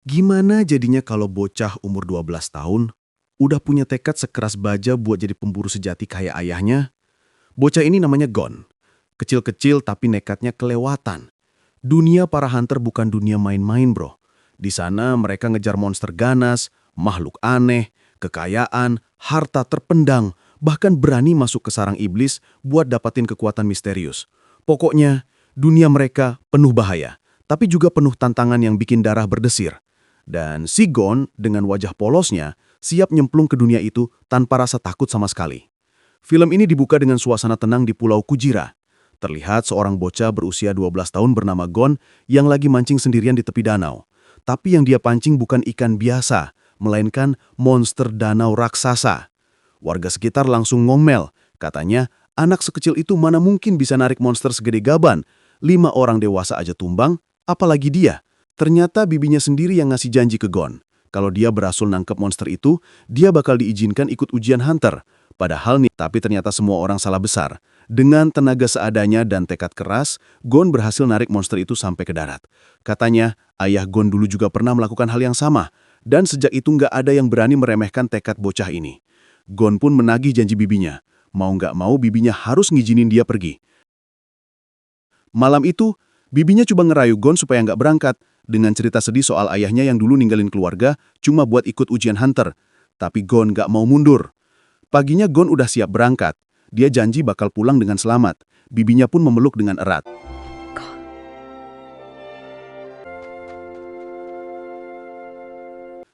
Gimana jadinya kalau bocah umur 12 tahun udah punya tekad sekeras baja buat jadi pemburu sejati kayak ayahnya? Bocah ini namanya Gon. Kecil-kecil tapi nekatnya kelewatan. Dunia para hunter bukan dunia main-main, bro. Di sana mereka ngejar monster ganas, makhluk aneh, kekayaan, harta terpendam, bahkan berani masuk ke sarang iblis buat dapatin kekuatan misterius. Pokoknya, dunia mereka penuh bahaya, tapi juga penuh tantangan yang bikin darah berdesir. Dan si Gon dengan wajah polosnya siap nyemplung ke dunia itu tanpa rasa takut sama sekali. Film ini dibuka dengan suasana tenang di Pulau Kujira. Terlihat seorang bocah berusia 12 tahun bernama Gon yang lagi mancing sendirian di tepi danau. Tapi yang dia pancing bukan ikan biasa, melainkan monster danau raksasa. Warga sekitar langsung ngomel, katanya anak sekecil itu mana mungkin bisa narik monster segede gaban. 5 orang dewasa aja tumbang, apalagi dia. Ternyata bibinya sendiri yang ngasih janji ke Gon. Kalau dia berhasil nangkep monster itu, dia bakal diizinkan ikut ujian hunter. Padahal nih, tapi ternyata semua orang salah besar. Dengan tenaga seadanya dan tekad keras, Gon berhasil narik monster itu sampai ke darat. Katanya, ayah Gon dulu juga pernah melakukan hal yang sama. Dan sejak itu nggak ada yang berani meremehkan tekad bocah ini. Gon pun menagih janji bibinya. Mau nggak mau bibinya harus ngizinin dia pergi. Malam itu, bibinya coba ngerayu Gon supaya nggak berangkat. Dengan cerita sedih soal ayahnya yang dulu ninggalin keluarga cuma buat ikut ujian hunter. Tapi Gon nggak mau mundur. Paginya Gon udah siap berangkat. Dia janji bakal pulang dengan selamat. Bibinya pun memeluk dengan erat.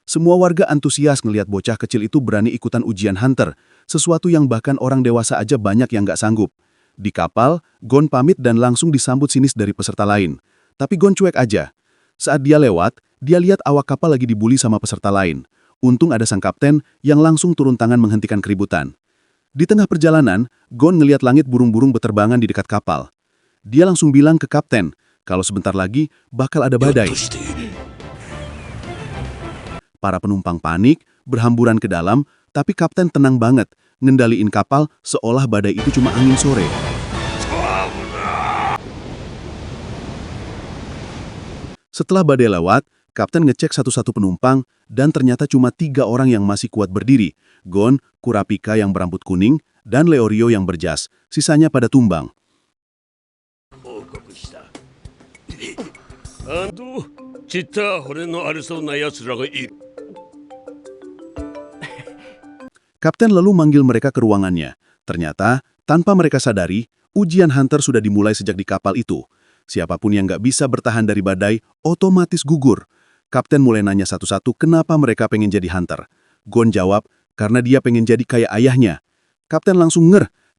Semua warga antusias ngelihat bocah kecil itu berani ikutan ujian hunter, sesuatu yang bahkan orang dewasa aja banyak yang nggak sanggup. Di kapal, Gon pamit dan langsung disambut sinis dari peserta lain. Tapi Gon cuek aja. Saat dia lewat, dia lihat awak kapal lagi dibully sama peserta lain. Untung ada sang kapten yang langsung turun tangan menghentikan keributan. Di tengah perjalanan, Gon ngelihat langit burung-burung beterbangan di dekat kapal. Dia langsung bilang ke kapten, kalau sebentar lagi bakal ada badai. Para penumpang panik, berhamburan ke dalam, tapi kapten tenang banget, ngendaliin kapal seolah badai itu cuma angin sore. Setelah badai lewat, kapten ngecek satu-satu penumpang, dan ternyata cuma 3 orang yang masih kuat berdiri. Gon, Kurapika yang berambut kuning, dan Leorio yang berjas. Sisanya pada tumbang. Kapten lalu manggil mereka ke ruangannya. Ternyata, tanpa mereka sadari, ujian hunter sudah dimulai sejak di kapal itu. Siapapun yang nggak bisa bertahan dari badai, otomatis gugur. Kapten mulai nanya satu-satu kenapa mereka pengen jadi hunter. Gon jawab, karena dia pengen jadi kayak ayahnya. Kapten langsung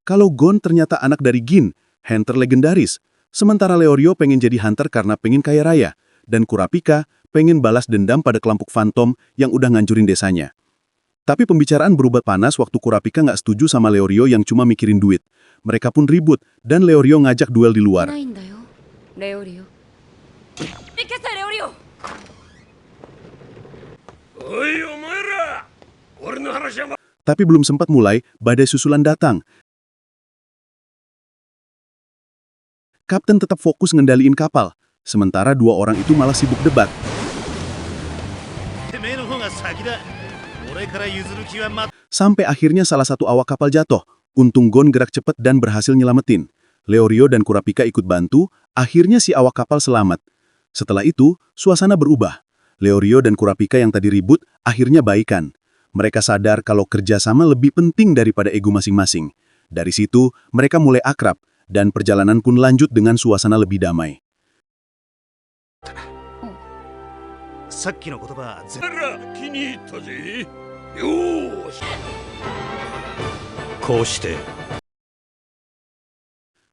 kalau Gon ternyata anak dari Gin, hunter legendaris. Sementara Leorio pengen jadi hunter karena pengen kaya raya. Dan Kurapika pengen balas dendam pada kelompok Phantom yang udah ngancurin desanya. Tapi pembicaraan berubah panas waktu Kurapika nggak setuju sama Leorio yang cuma mikirin duit. Mereka pun ribut, dan Leorio ngajak duel di luar. Leorio. Ikesa Leorio. Tapi belum sempat mulai, badai susulan datang. Kapten tetap fokus ngendaliin kapal, sementara 2 orang itu malah sibuk debat. Sampai akhirnya salah satu awak kapal jatuh. Untung Gon gerak cepat dan berhasil nyelamatin. Leorio dan Kurapika ikut bantu, akhirnya si awak kapal selamat. Setelah itu, suasana berubah. Leorio dan Kurapika yang tadi ribut, akhirnya baikan. Mereka sadar kalau kerjasama lebih penting daripada ego masing-masing. Dari situ, mereka mulai akrab, dan perjalanan pun lanjut dengan suasana lebih damai.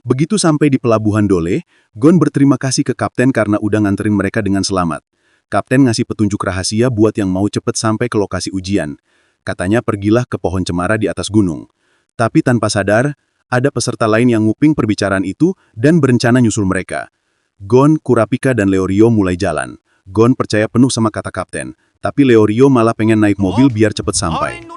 Begitu sampai di pelabuhan Dole, Gon berterima kasih ke kapten karena udah nganterin mereka dengan selamat. Kapten ngasih petunjuk rahasia buat yang mau cepet sampai ke lokasi ujian. Katanya pergilah ke pohon cemara di atas gunung. Tapi tanpa sadar, ada peserta lain yang nguping perbicaraan itu dan berencana nyusul mereka. Gon, Kurapika, dan Leorio mulai jalan. Gon percaya penuh sama kata kapten, tapi Leorio malah pengen naik mobil biar cepet sampai.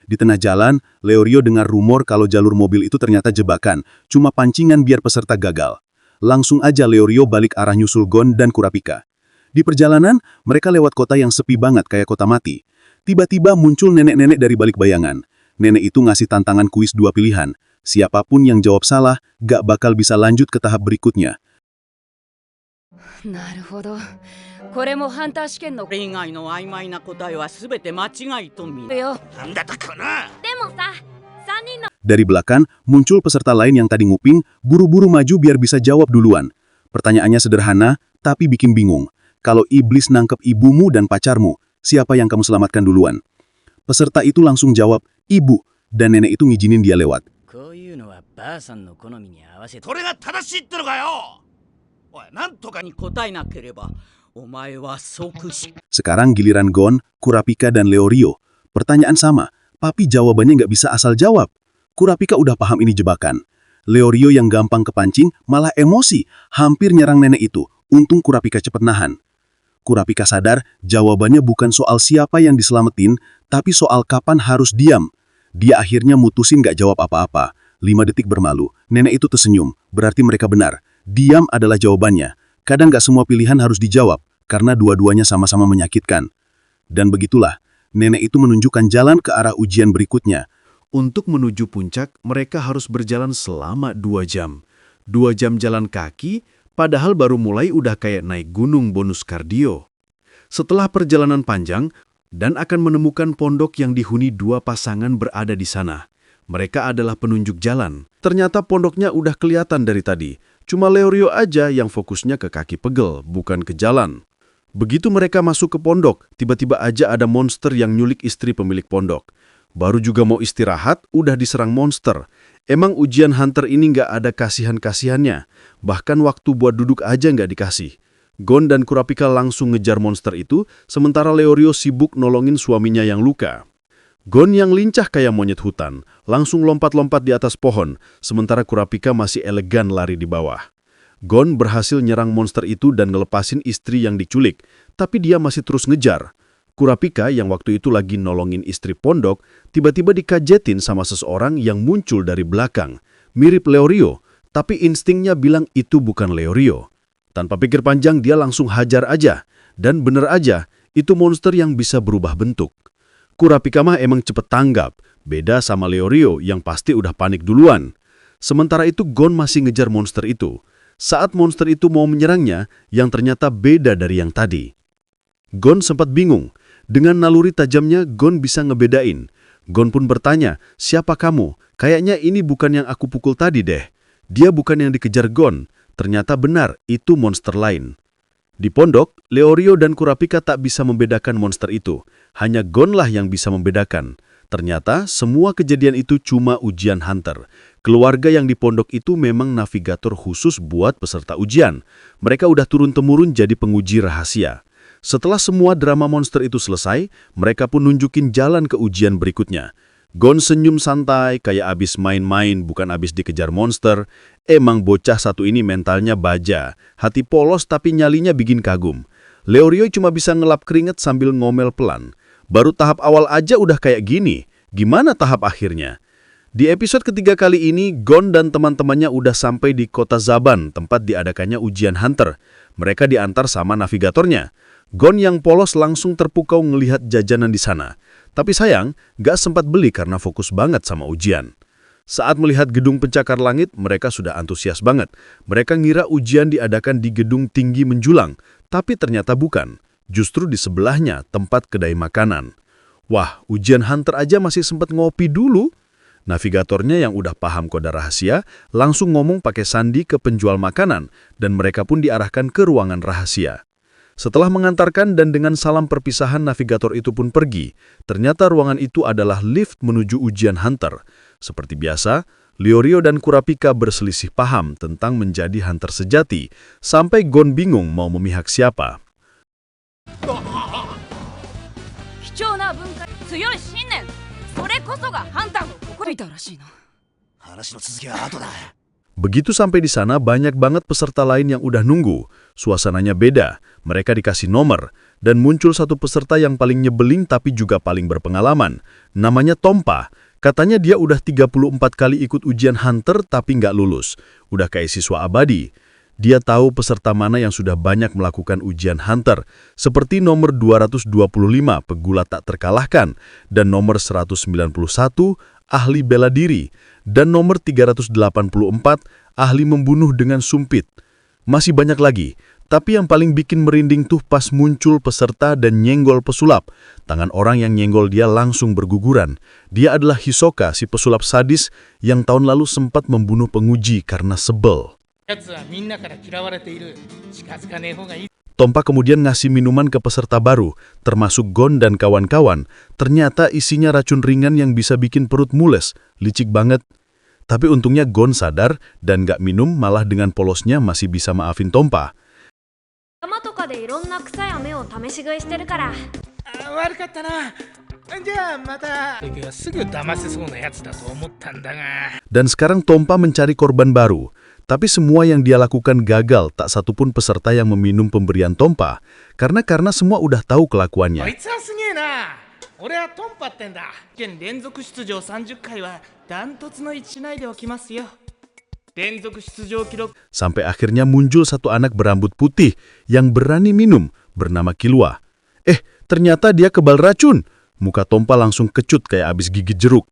Di tengah jalan, Leorio dengar rumor kalau jalur mobil itu ternyata jebakan, cuma pancingan biar peserta gagal. langsung aja Leorio balik arah nyusul Gon dan Kurapika. Di perjalanan, mereka lewat kota yang sepi banget kayak kota mati. Tiba-tiba muncul nenek-nenek dari balik bayangan. Nenek itu ngasih tantangan kuis 2 pilihan. Siapapun yang jawab salah, gak bakal bisa lanjut ke tahap berikutnya. なるほど。これもハンター試験のこれ以外の曖昧な答えは全て間違いと見る。よ。なんだったかな。でもさ、3人の Dari belakang, muncul peserta lain yang tadi nguping, buru-buru maju biar bisa jawab duluan. Pertanyaannya sederhana, tapi bikin bingung. Kalau iblis nangkep ibumu dan pacarmu, siapa yang kamu selamatkan duluan? Peserta itu langsung jawab, ibu, dan nenek itu ngizinin dia lewat. こういうのはばあさんの好みに合わせてそれが正しいってのかよ。おい、なんとかに。に答えなければお前は即死。 Sekarang giliran Gon, Kurapika, dan Leorio. Pertanyaan sama, tapi jawabannya nggak bisa asal jawab. Kurapika udah paham ini jebakan. Leorio yang gampang kepancing malah emosi, hampir nyerang nenek itu. Untung Kurapika cepet nahan. Kurapika sadar jawabannya bukan soal siapa yang diselamatin, tapi soal kapan harus diam. Dia akhirnya mutusin nggak jawab apa-apa. 5 detik bermalu, nenek itu tersenyum, berarti mereka benar. Diam adalah jawabannya. Kadang nggak semua pilihan harus dijawab, karena dua-duanya sama-sama menyakitkan. Dan begitulah, nenek itu menunjukkan jalan ke arah ujian berikutnya. Untuk menuju puncak, mereka harus berjalan selama 2 jam. 2 jam jalan kaki, padahal baru mulai udah kayak naik gunung bonus kardio. Setelah perjalanan panjang, dan akan menemukan pondok yang dihuni 2 pasangan berada di sana. Mereka adalah penunjuk jalan. Ternyata pondoknya udah kelihatan dari tadi. Cuma Leorio aja yang fokusnya ke kaki pegel, bukan ke jalan. Begitu mereka masuk ke pondok, tiba-tiba aja ada monster yang nyulik istri pemilik pondok. Baru juga mau istirahat, udah diserang monster. Emang ujian hunter ini nggak ada kasihan-kasihannya. Bahkan waktu buat duduk aja nggak dikasih. Gon dan Kurapika langsung ngejar monster itu, sementara Leorio sibuk nolongin suaminya yang luka. Gon yang lincah kayak monyet hutan, langsung lompat-lompat di atas pohon, sementara Kurapika masih elegan lari di bawah. Gon berhasil nyerang monster itu dan ngelepasin istri yang diculik, tapi dia masih terus ngejar. Kurapika yang waktu itu lagi nolongin istri pondok, tiba-tiba dikagetin sama seseorang yang muncul dari belakang. Mirip Leorio, tapi instingnya bilang itu bukan Leorio. Tanpa pikir panjang dia langsung hajar aja, dan bener aja, itu monster yang bisa berubah bentuk. Kurapika mah emang cepet tanggap, beda sama Leorio yang pasti udah panik duluan. Sementara itu Gon masih ngejar monster itu. Saat monster itu mau menyerangnya, yang ternyata beda dari yang tadi. Gon sempat bingung. Dengan naluri tajamnya, Gon bisa ngebedain. Gon pun bertanya, siapa kamu? Kayaknya ini bukan yang aku pukul tadi deh. Dia bukan yang dikejar Gon. Ternyata benar, itu monster lain. Di pondok, Leorio dan Kurapika tak bisa membedakan monster itu. Hanya Gon lah yang bisa membedakan. Ternyata semua kejadian itu cuma ujian hunter. Keluarga yang di pondok itu memang navigator khusus buat peserta ujian. Mereka udah turun-temurun jadi penguji rahasia. Setelah semua drama monster itu selesai, mereka pun nunjukin jalan ke ujian berikutnya. Gon senyum santai, kayak abis main-main bukan abis dikejar monster. Emang bocah satu ini mentalnya baja, hati polos tapi nyalinya bikin kagum. Leorio cuma bisa ngelap keringet sambil ngomel pelan. Baru tahap awal aja udah kayak gini, gimana tahap akhirnya? Di episode ketiga kali ini, Gon dan teman-temannya udah sampai di kota Zaban, tempat diadakannya ujian hunter. Mereka diantar sama navigatornya. Gon yang polos langsung terpukau ngelihat jajanan di sana. Tapi sayang, gak sempat beli karena fokus banget sama ujian. Saat melihat gedung pencakar langit, mereka sudah antusias banget. Mereka ngira ujian diadakan di gedung tinggi menjulang, tapi ternyata bukan. Justru di sebelahnya tempat kedai makanan. Wah, ujian hunter aja masih sempat ngopi dulu. Navigatornya yang udah paham kode rahasia, langsung ngomong pakai sandi ke penjual makanan, dan mereka pun diarahkan ke ruangan rahasia. Setelah mengantarkan dan dengan salam perpisahan navigator itu pun pergi, ternyata ruangan itu adalah lift menuju ujian hunter. Seperti biasa, Leorio dan Kurapika berselisih paham tentang menjadi hunter sejati, sampai Gon bingung mau memihak siapa. 貴重な文化、強い信念、それこそがハンターの心だらしいな。話の続きは後だ。 Begitu sampai di sana, banyak banget peserta lain yang udah nunggu. Suasananya beda, mereka dikasih nomor, dan muncul satu peserta yang paling nyebelin tapi juga paling berpengalaman. Namanya Tompa. Katanya dia udah 34 kali ikut ujian hunter tapi nggak lulus. Udah kayak siswa abadi. Dia tahu peserta mana yang sudah banyak melakukan ujian Hunter, seperti nomor 225 pegulat tak terkalahkan, dan nomor 191 ahli bela diri, dan nomor 384 ahli membunuh dengan sumpit. Masih banyak lagi, tapi yang paling bikin merinding tuh pas muncul peserta dan nyenggol pesulap. Tangan orang yang nyenggol dia langsung berguguran. Dia adalah Hisoka, si pesulap sadis yang tahun lalu sempat membunuh penguji karena sebel. Tompa kemudian ngasih minuman ke peserta baru, termasuk Gon dan kawan-kawan. Ternyata isinya racun ringan yang bisa bikin perut mules. Licik banget. Tapi untungnya Gon sadar dan gak minum, malah dengan polosnya masih bisa maafin Tompa. 山とかでいろんな草や芽を試し食いしてるから。悪かったな。じゃあまた。僕はすぐ騙せそうなやつだと思ったんだが。 Dan sekarang Tompa mencari korban baru. Tapi semua yang dia lakukan gagal, tak satupun peserta yang meminum pemberian Tompa. Karena semua udah tahu こ kelakuannya. いつはすげえな。俺はトンパってんだ。現連続出場30回はダントツの1内で起きますよ。連続出場記録。 Sampai akhirnya muncul satu anak berambut putih yang berani minum, bernama Killua. Ternyata dia kebal racun. Muka Tompa langsung kecut kayak abis gigit jeruk.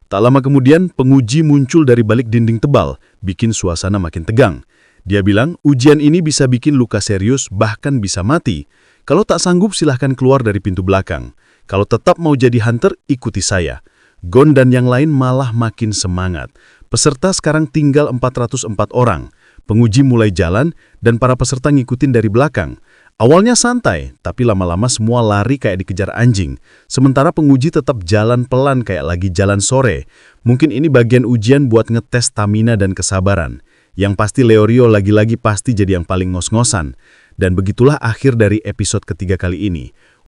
Tak lama kemudian, penguji muncul dari balik dinding tebal, bikin suasana makin tegang. Dia bilang, ujian ini bisa bikin luka serius, bahkan bisa mati. Kalau tak sanggup, silahkan keluar dari pintu belakang. Kalau tetap mau jadi hunter, ikuti saya. Gon dan yang lain malah makin semangat. Peserta sekarang tinggal 404 orang. Penguji mulai jalan, dan para peserta ngikutin dari belakang. Awalnya santai, tapi lama-lama semua lari kayak dikejar anjing. Sementara penguji tetap jalan pelan kayak lagi jalan sore. Mungkin ini bagian ujian buat ngetes stamina dan kesabaran. Yang pasti Leorio lagi-lagi pasti jadi yang paling ngos-ngosan. Dan begitulah akhir dari episode ketiga kali ini.